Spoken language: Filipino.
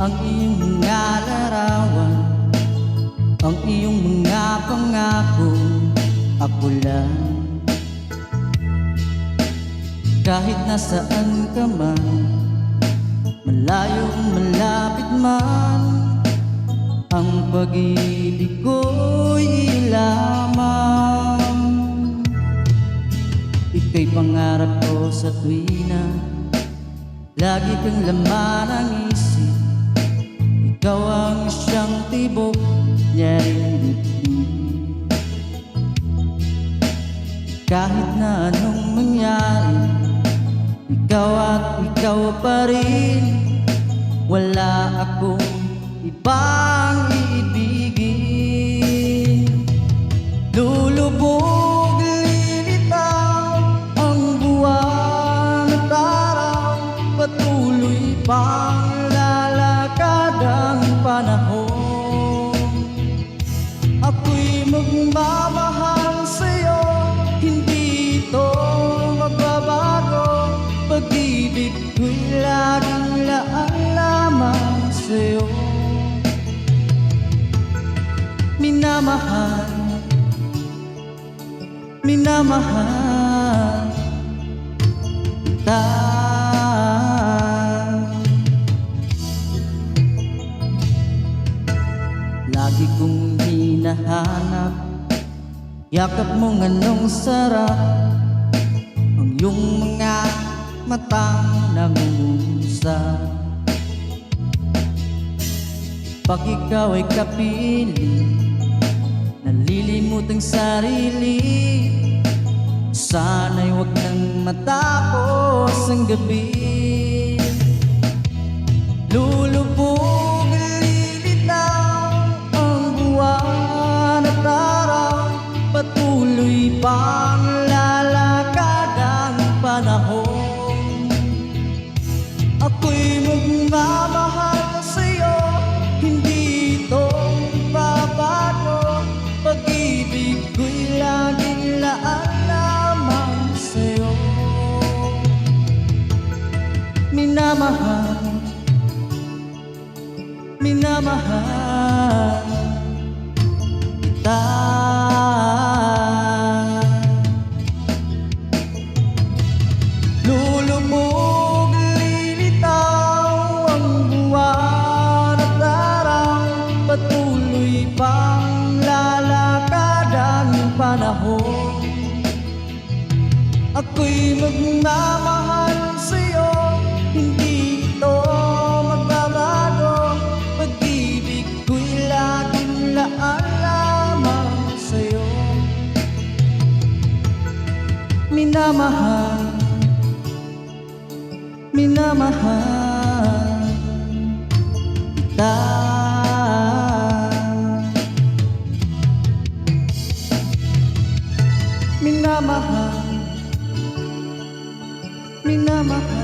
ang iyong mga larawan, ang iyong mga pangako. Ako lang, kahit nasaan ka man, malayo malapit man, ang pag-ibig ko'y ilamang. Ika'y pangarap ko sa tuwina, lagi kang laman ang isip. Ikaw ang siyang tibok niya rin dibdib. Kahit na anong mangyari, ikaw at ikaw pa rin. Wala akong ibang iibigin. Lulubog, lilitaw ang buwan at araw, patuloy pang lalakad ang panahon. Ako'y magmamahal sa'yo, hindi ito magbabago. Pag-ibig ko'y laging laan lamang sa'yo. Minamahal, minamahal kita. Lagi kong hinahanap yakap mong anong sarap, ang iyong mga matang nangungusap. Pag ikaw ay kapiling, nalilimot ang sarili. Sana'y huwag nang matapos ang gabi. Lulubog, lilitaw ang buwan at araw, patuloy pang lalakad ang panahon. Ako'y magmamahal sa'yo, hindi ito babago. Pag-ibig ko'y laging laan lamang sa'yo. Minamahal, minamahal kita. Lulubog, lilitaw ang buwan at araw, patuloy pang lalakad ang panahon. Ako'y magmamahal sa'yo, hindi ito magbabago. Pag-ibig ko'y laging laan lamang sa'yo. Minamahal, minamahal kita. Minamahal, minamahal